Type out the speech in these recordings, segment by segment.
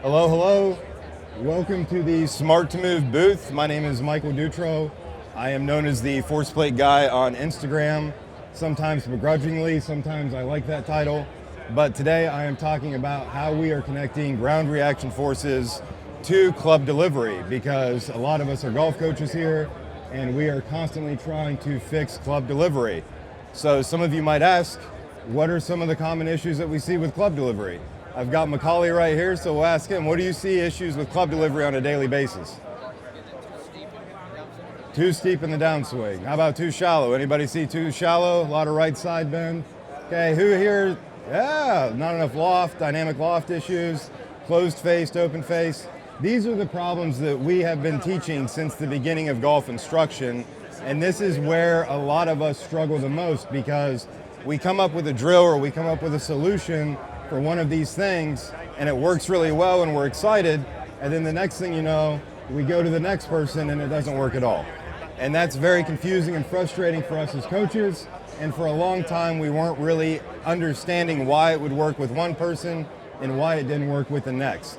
Hello, hello. Welcome to the Smart to Move booth. My name is Michael Dutro. I am known as the Force Plate Guy on Instagram, sometimes begrudgingly, sometimes I like that title. But today I am talking about how we are connecting ground reaction forces to club delivery, because a lot of us are golf coaches here and we are constantly trying to fix club delivery. So some of you might ask, what are some of the common issues that we see with club delivery? I've got Macaulay right here, so we'll ask him, what do you see issues with club delivery on a daily basis? Too steep in the downswing. How about too shallow? Anybody see too shallow? A lot of right side bend. Okay, who here? Yeah, not enough loft, dynamic loft issues, closed faced, open face. These are the problems that we have been teaching since the beginning of golf instruction, and this is where a lot of us struggle the most, because we come up with a drill or we come up with a solution for one of these things and it works really well and we're excited, and then the next thing you know, we go to the next person and it doesn't work at all. And that's very confusing and frustrating for us as coaches, and for a long time we weren't really understanding why it would work with one person and why it didn't work with the next.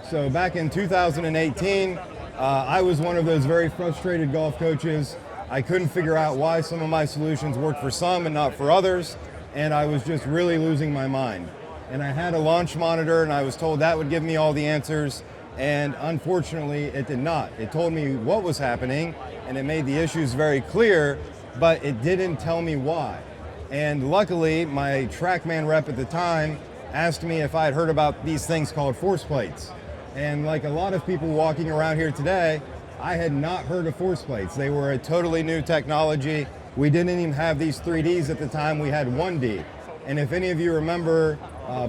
So back in 2018, I was one of those very frustrated golf coaches. I couldn't figure out why some of my solutions worked for some and not for others, and I was just really losing my mind. And I had a launch monitor and I was told that would give me all the answers, and unfortunately it did not. It told me what was happening and it made the issues very clear, but it didn't tell me why. And luckily my TrackMan rep at the time asked me if I had heard about these things called force plates. And like a lot of people walking around here today, I had not heard of force plates. They were a totally new technology. We didn't even have these 3Ds at the time, we had 1D. And if any of you remember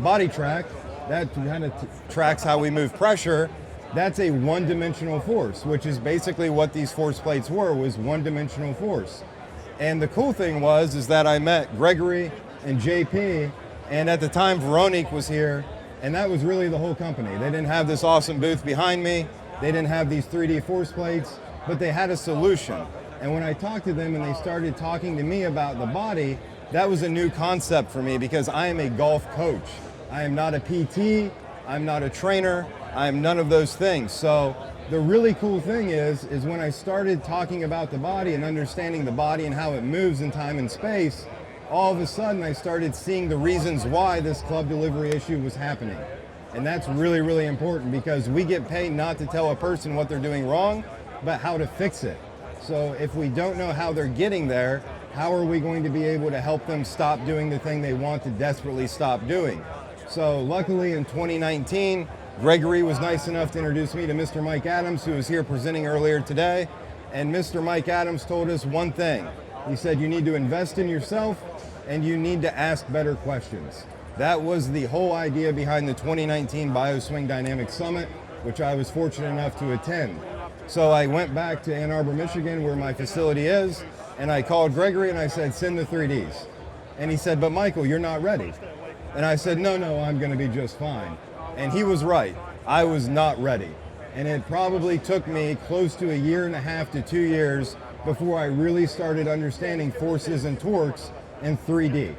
body track, that kind of tracks how we move pressure. That's a one-dimensional force, which is basically what these force plates were, was one-dimensional force. And the cool thing is that I met Gregory and JP, and at the time Veronique was here, and that was really the whole company. They didn't have this awesome booth behind me, they didn't have these 3D force plates, but they had a solution. And when I talked to them and they started talking to me about the body, that was a new concept for me, because I am a golf coach. I am not a PT, I'm not a trainer, I am none of those things. So the really cool thing is when I started talking about the body and understanding the body and how it moves in time and space, all of a sudden I started seeing the reasons why this club delivery issue was happening. And that's really, really important, because we get paid not to tell a person what they're doing wrong, but how to fix it. So if we don't know how they're getting there, how are we going to be able to help them stop doing the thing they want to desperately stop doing? So luckily in 2019, Gregory was nice enough to introduce me to Mr. Mike Adams, who was here presenting earlier today. And Mr. Mike Adams told us one thing. He said you need to invest in yourself and you need to ask better questions. That was the whole idea behind the 2019 BioSwing Dynamics Summit, which I was fortunate enough to attend. So I went back to Ann Arbor, Michigan, where my facility is, and I called Gregory and I said, send the 3Ds. And he said, but Michael, you're not ready. And I said, no, I'm gonna be just fine. And he was right, I was not ready. And it probably took me close to 1.5 to 2 years before I really started understanding forces and torques in 3D.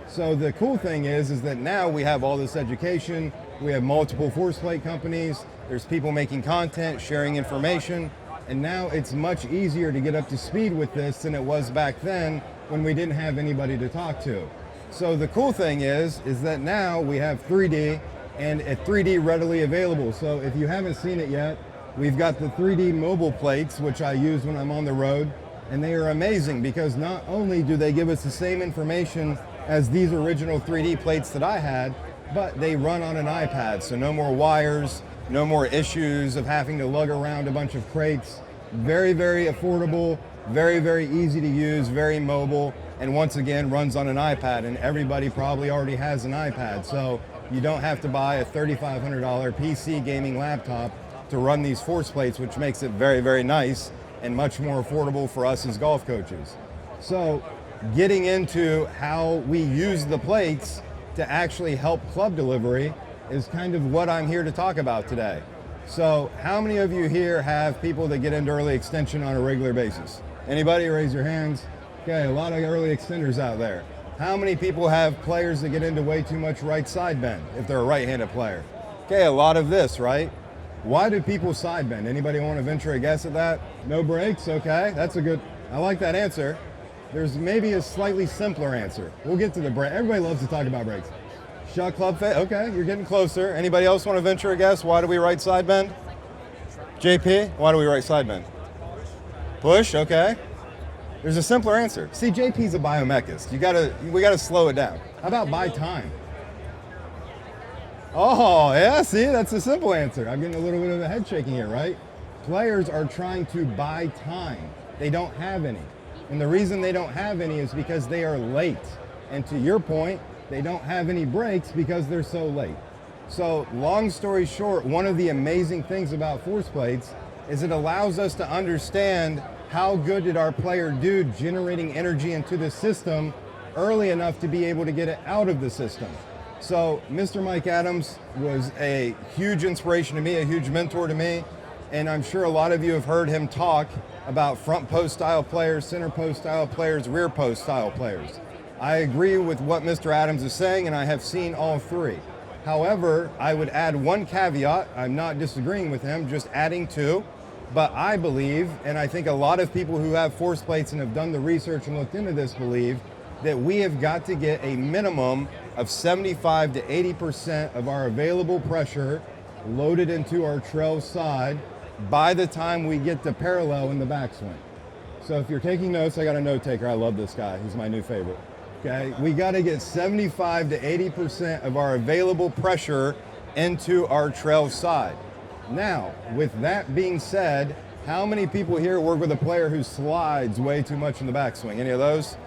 So the cool thing is that now we have all this education, we have multiple force plate companies, there's people making content, sharing information, and now it's much easier to get up to speed with this than it was back then when we didn't have anybody to talk to. So the cool thing is that now we have 3D, and a 3D readily available. So if you haven't seen it yet, we've got the 3D mobile plates, which I use when I'm on the road, and they are amazing, because not only do they give us the same information as these original 3D plates that I had, but they run on an iPad, so no more wires, no more issues of having to lug around a bunch of crates. Very, very affordable, very, very easy to use, very mobile, and once again runs on an iPad, and everybody probably already has an iPad, so you don't have to buy a $3,500 PC gaming laptop to run these force plates, which makes it very, very nice and much more affordable for us as golf coaches. So getting into how we use the plates to actually help club delivery is kind of what I'm here to talk about today. So how many of you here have people that get into early extension on a regular basis? Anybody? Raise your hands. Okay, a lot of early extenders out there. How many people have players that get into way too much right side bend if they're a right-handed player? Okay, a lot of this, right? Why do people side bend? Anybody want to venture a guess at that? No brakes, okay. That's a good, I like that answer. There's maybe a slightly simpler answer. We'll get to the brake. Everybody loves to talk about brakes. Shut club face, okay, you're getting closer. Anybody else want to venture a guess? Why do we right side bend? JP, why do we right side bend? Push, okay. There's a simpler answer. See, JP's a biomechist. We gotta slow it down. How about buy time? Oh, yeah, see, that's a simple answer. I'm getting a little bit of a head shaking here, right? Players are trying to buy time. They don't have any. And the reason they don't have any is because they are late. And to your point, they don't have any breaks because they're so late. So long story short, one of the amazing things about force plates is it allows us to understand how good did our player do generating energy into the system early enough to be able to get it out of the system. So Mr. Mike Adams was a huge inspiration to me, a huge mentor to me, and I'm sure a lot of you have heard him talk about front post style players, center post style players, rear post style players. I agree with what Mr. Adams is saying, and I have seen all three. However, I would add one caveat. I'm not disagreeing with him, just adding two. But I believe, and I think a lot of people who have force plates and have done the research and looked into this believe, that we have got to get a minimum of 75 to 80% of our available pressure loaded into our trail side by the time we get to parallel in the backswing. So if you're taking notes, I got a note taker. I love this guy. He's my new favorite. Okay, we got to get 75 to 80% of our available pressure into our trail side. Now, with that being said, how many people here work with a player who slides way too much in the backswing? Any of those?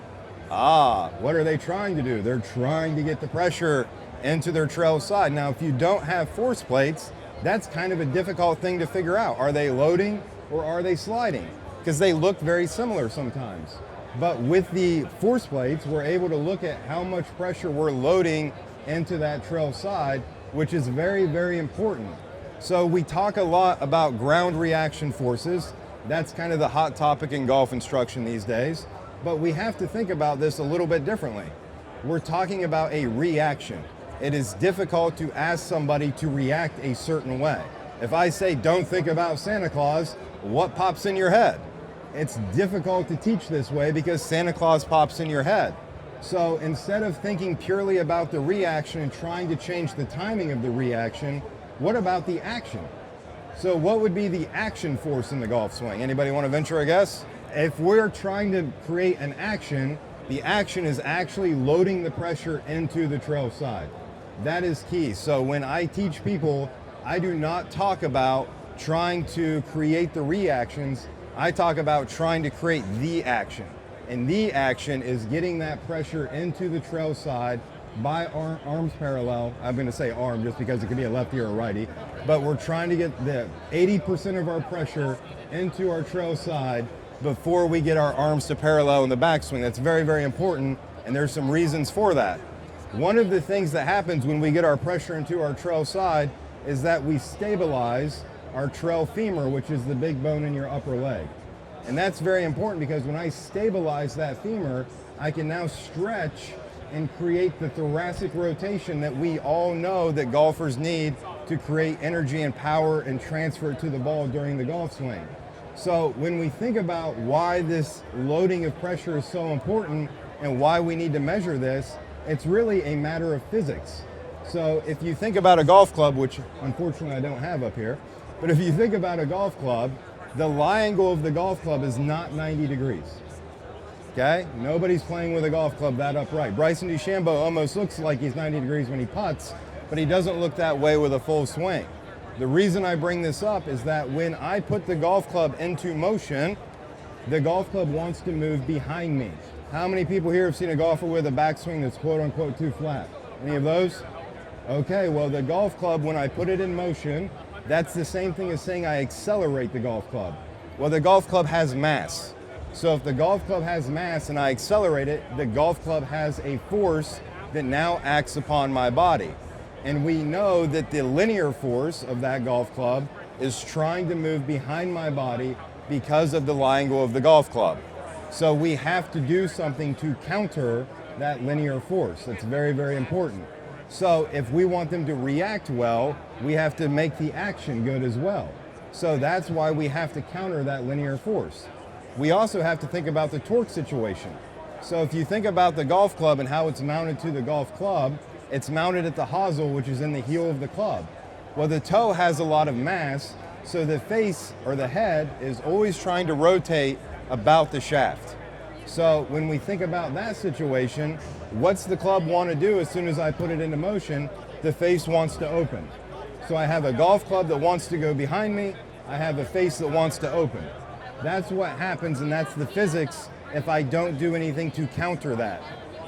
What are they trying to do? They're trying to get the pressure into their trail side. Now, if you don't have force plates, that's kind of a difficult thing to figure out. Are they loading or are they sliding? Because they look very similar sometimes. But with the force plates, we're able to look at how much pressure we're loading into that trail side, which is very, very important. So we talk a lot about ground reaction forces. That's kind of the hot topic in golf instruction these days. But we have to think about this a little bit differently. We're talking about a reaction. It is difficult to ask somebody to react a certain way. If I say, don't think about Santa Claus, what pops in your head? It's difficult to teach this way because Santa Claus pops in your head. So instead of thinking purely about the reaction and trying to change the timing of the reaction, what about the action? So what would be the action force in the golf swing? Anybody want to venture a guess? If we're trying to create an action, the action is actually loading the pressure into the trail side. That is key. So when I teach people, I do not talk about trying to create the reactions. I talk about trying to create the action. And the action is getting that pressure into the trail side by arms parallel. I'm going to say arm just because it could be a lefty or a righty. But we're trying to get the 80% of our pressure into our trail side before we get our arms to parallel in the backswing. That's very, very important, and there's some reasons for that. One of the things that happens when we get our pressure into our trail side is that we stabilize our trail femur, which is the big bone in your upper leg. And that's very important because when I stabilize that femur, I can now stretch and create the thoracic rotation that we all know that golfers need to create energy and power and transfer it to the ball during the golf swing. So when we think about why this loading of pressure is so important and why we need to measure this, it's really a matter of physics. So if you think about a golf club, which unfortunately I don't have up here, but if you think about a golf club, the lie angle of the golf club is not 90 degrees. Okay? Nobody's playing with a golf club that upright. Bryson DeChambeau almost looks like he's 90 degrees when he putts, but he doesn't look that way with a full swing. The reason I bring this up is that when I put the golf club into motion, the golf club wants to move behind me. How many people here have seen a golfer with a backswing that's quote unquote too flat? Any of those? Okay, well the golf club, when I put it in motion, that's the same thing as saying I accelerate the golf club. Well, the golf club has mass. So if the golf club has mass and I accelerate it, the golf club has a force that now acts upon my body. And we know that the linear force of that golf club is trying to move behind my body because of the lie angle of the golf club. So we have to do something to counter that linear force. That's very, very important. So if we want them to react well, we have to make the action good as well. So that's why we have to counter that linear force. We also have to think about the torque situation. So if you think about the golf club and how it's mounted to the golf club, it's mounted at the hosel, which is in the heel of the club. Well, the toe has a lot of mass, so the face or the head is always trying to rotate about the shaft. So when we think about that situation, what's the club want to do as soon as I put it into motion? The face wants to open. So I have a golf club that wants to go behind me. I have a face that wants to open. That's what happens, and that's the physics if I don't do anything to counter that.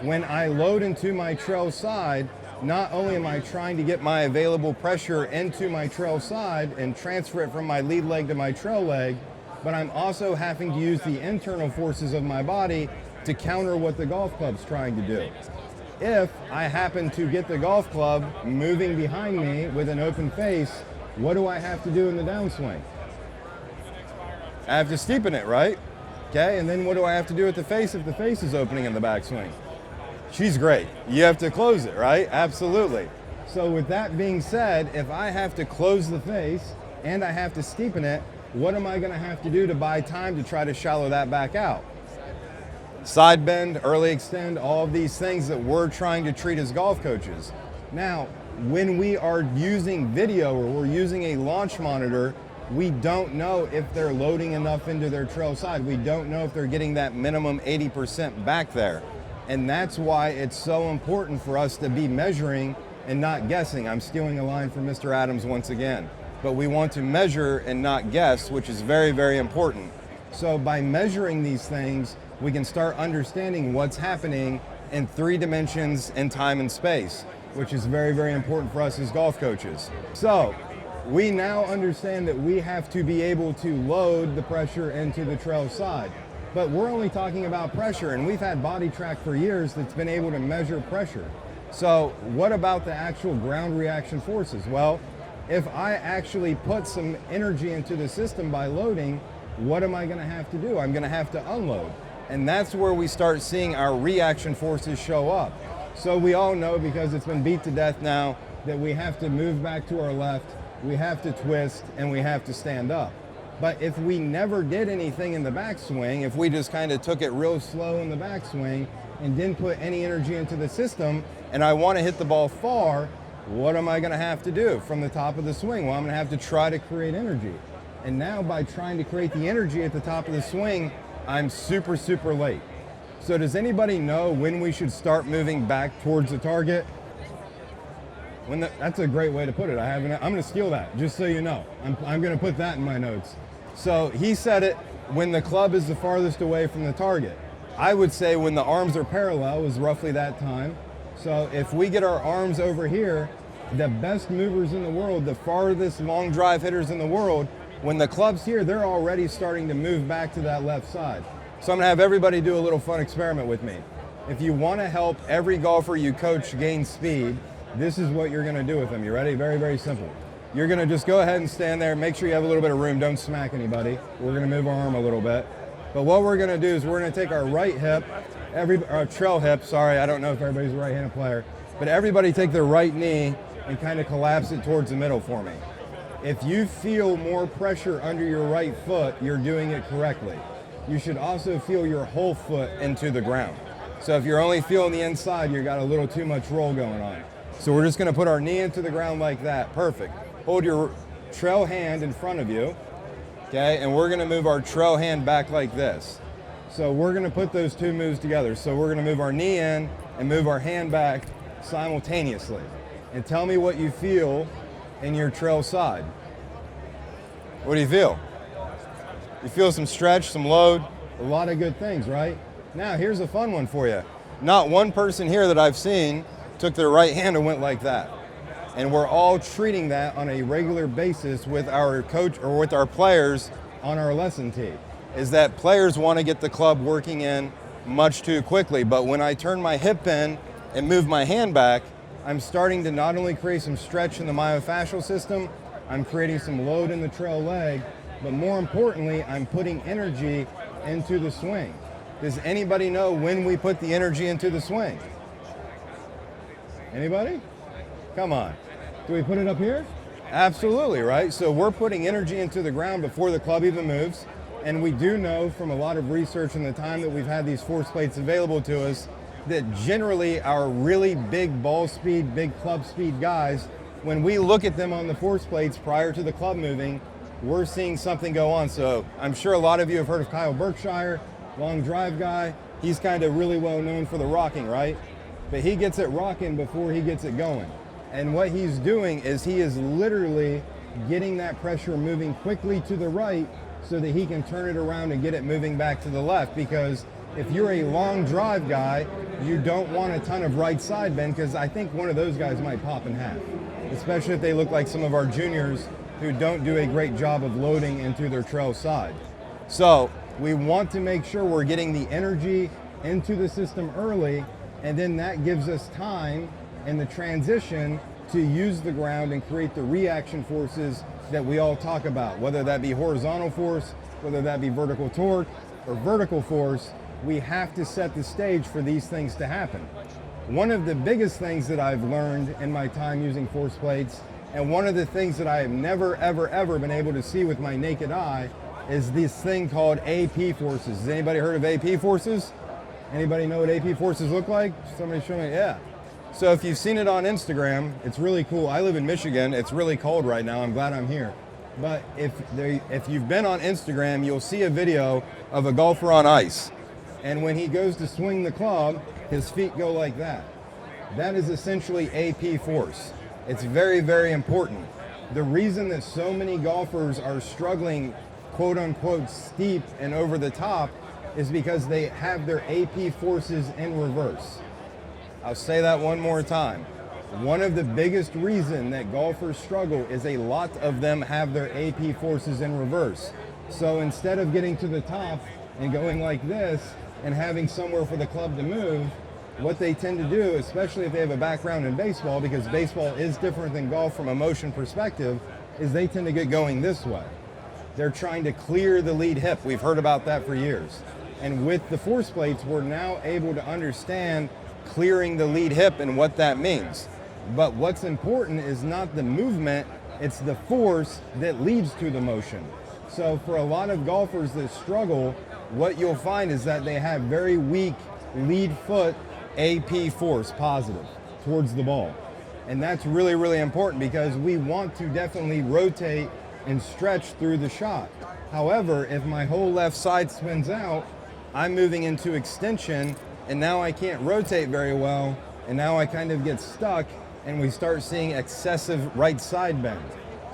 When I load into my trail side, not only am I trying to get my available pressure into my trail side and transfer it from my lead leg to my trail leg, but I'm also having to use the internal forces of my body to counter what the golf club's trying to do. If I happen to get the golf club moving behind me with an open face, what do I have to do in the downswing? I have to steepen it, right? Okay, and then what do I have to do with the face if the face is opening in the backswing? She's great. You have to close it, right? Absolutely. So with that being said, if I have to close the face and I have to steepen it, what am I going to have to do to buy time to try to shallow that back out? Side bend, early extend, all of these things that we're trying to treat as golf coaches. Now, when we are using video or we're using a launch monitor, we don't know if they're loading enough into their trail side. We don't know if they're getting that minimum 80% back there. And that's why it's so important for us to be measuring and not guessing. I'm stealing a line from Mr. Adams once again. But we want to measure and not guess, which is very, very important. So by measuring these things, we can start understanding what's happening in 3 dimensions in time and space, which is very, very important for us as golf coaches. So we now understand that we have to be able to load the pressure into the trail side. But we're only talking about pressure, and we've had Body Track for years that's been able to measure pressure. So what about the actual ground reaction forces? Well, if I actually put some energy into the system by loading, what am I going to have to do? I'm going to have to unload. And that's where we start seeing our reaction forces show up. So we all know, because it's been beat to death now, that we have to move back to our left, we have to twist, and we have to stand up. But if we never did anything in the backswing, if we just kind of took it real slow in the backswing and didn't put any energy into the system, and I want to hit the ball far, what am I going to have to do from the top of the swing? Well, I'm going to have to try to create energy. And now by trying to create the energy at the top of the swing, I'm super, super late. So does anybody know when we should start moving back towards the target? That's a great way to put it. I'm going to steal that, just so you know. I'm going to put that in my notes. So he said it when the club is the farthest away from the target. I would say when the arms are parallel is roughly that time. So if we get our arms over here, the best movers in the world, the farthest long drive hitters in the world, when the club's here, they're already starting to move back to that left side. So I'm going to have everybody do a little fun experiment with me. If you want to help every golfer you coach gain speed, this is what you're going to do with them. You ready? Very, very simple. You're going to just go ahead and stand there. Make sure you have a little bit of room. Don't smack anybody. We're going to move our arm a little bit. But what we're going to do is we're going to take our right hip, trail hip, sorry, I don't know if everybody's a right-handed player, but everybody take their right knee and kind of collapse it towards the middle for me. If you feel more pressure under your right foot, you're doing it correctly. You should also feel your whole foot into the ground. So if you're only feeling the inside, you've got a little too much roll going on. So we're just going to put our knee into the ground like that. Perfect. Hold your trail hand in front of you, okay? And we're going to move our trail hand back like this. So we're going to put those two moves together. So we're going to move our knee in and move our hand back simultaneously. And tell me what you feel in your trail side. What do you feel? You feel some stretch, some load? A lot of good things, right? Now here's a fun one for you. Not one person here that I've seen took their right hand and went like that. And we're all treating that on a regular basis with our coach or with our players on our lesson tee. Is that players want to get the club working in much too quickly, but when I turn my hip in and move my hand back, I'm starting to not only create some stretch in the myofascial system, I'm creating some load in the trail leg, but more importantly, I'm putting energy into the swing. Does anybody know when we put the energy into the swing? Anybody? Come on. Do we put it up here? Absolutely, right? So we're putting energy into the ground before the club even moves. And we do know from a lot of research in the time that we've had these force plates available to us that generally our really big ball speed, big club speed guys, when we look at them on the force plates prior to the club moving, we're seeing something go on. So I'm sure a lot of you have heard of Kyle Berkshire, long drive guy. He's kind of really well known for the rocking, right? But he gets it rocking before he gets it going. And what he's doing is he is literally getting that pressure moving quickly to the right so that he can turn it around and get it moving back to the left. Because if you're a long drive guy, you don't want a ton of right side bend, because I think one of those guys might pop in half, especially if they look like some of our juniors who don't do a great job of loading into their trail side. So we want to make sure we're getting the energy into the system early, and then that gives us time in the transition to use the ground and create the reaction forces that we all talk about, whether that be horizontal force, whether that be vertical torque or vertical force. We have to set the stage for these things to happen. One of the biggest things that I've learned in my time using force plates, and one of the things that I have never, ever been able to see with my naked eye, is this thing called AP forces. Has anybody heard of AP forces? Anybody know what AP forces look like? Somebody show me, yeah. So if you've seen it on Instagram, it's really cool. I live in Michigan. It's really cold right now. I'm glad I'm here. But if you've been on Instagram, you'll see a video of a golfer on ice. And when he goes to swing the club, his feet go like that. That is essentially AP force. It's very, very important. The reason that so many golfers are struggling, quote unquote, steep and over the top is because they have their AP forces in reverse. I'll say that one more time. One of the biggest reasons that golfers struggle is a lot of them have their AP forces in reverse. So instead of getting to the top and going like this and having somewhere for the club to move, what they tend to do, especially if they have a background in baseball, because baseball is different than golf from a motion perspective, is they tend to get going this way. They're trying to clear the lead hip. We've heard about that for years. And with the force plates, we're now able to understand clearing the lead hip and what that means. But what's important is not the movement, it's the force that leads to the motion. So for a lot of golfers that struggle, what you'll find is that they have very weak lead foot AP force positive towards the ball. And that's really, really important because we want to definitely rotate and stretch through the shot. However, if my whole left side spins out, I'm moving into extension, and now I can't rotate very well, and now I kind of get stuck, and we start seeing excessive right side bend.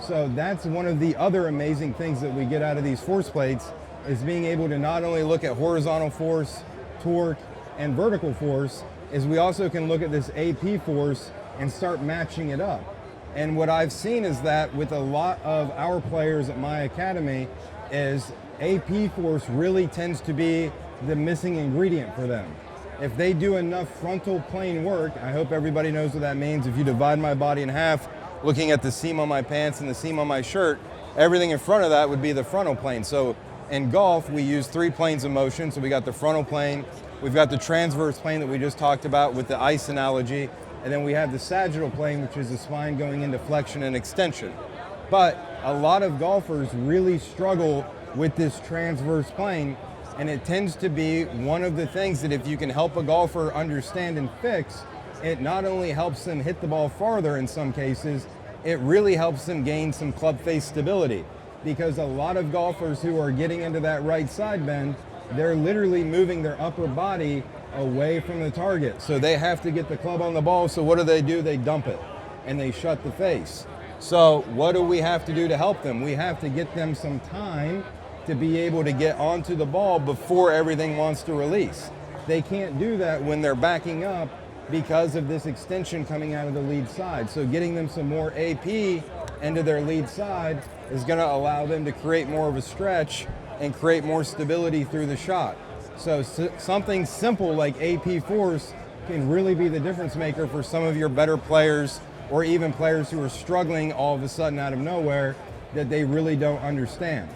So that's one of the other amazing things that we get out of these force plates, is being able to not only look at horizontal force, torque, and vertical force, is we also can look at this AP force and start matching it up. And what I've seen is that with a lot of our players at my academy is AP force really tends to be the missing ingredient for them. If they do enough frontal plane work, I hope everybody knows what that means. If you divide my body in half, looking at the seam on my pants and the seam on my shirt, everything in front of that would be the frontal plane. So in golf, we use 3 planes of motion. So we got the frontal plane, we've got the transverse plane that we just talked about with the ice analogy, and then we have the sagittal plane, which is the spine going into flexion and extension. But a lot of golfers really struggle with this transverse plane, and it tends to be one of the things that if you can help a golfer understand and fix, it not only helps them hit the ball farther in some cases, it really helps them gain some club face stability. Because a lot of golfers who are getting into that right side bend, they're literally moving their upper body away from the target. So they have to get the club on the ball, so what do? They dump it, and they shut the face. So what do we have to do to help them? We have to get them some time to be able to get onto the ball before everything wants to release. They can't do that when they're backing up because of this extension coming out of the lead side. So getting them some more AP into their lead side is gonna allow them to create more of a stretch and create more stability through the shot. So something simple like AP force can really be the difference maker for some of your better players, or even players who are struggling all of a sudden out of nowhere that they really don't understand.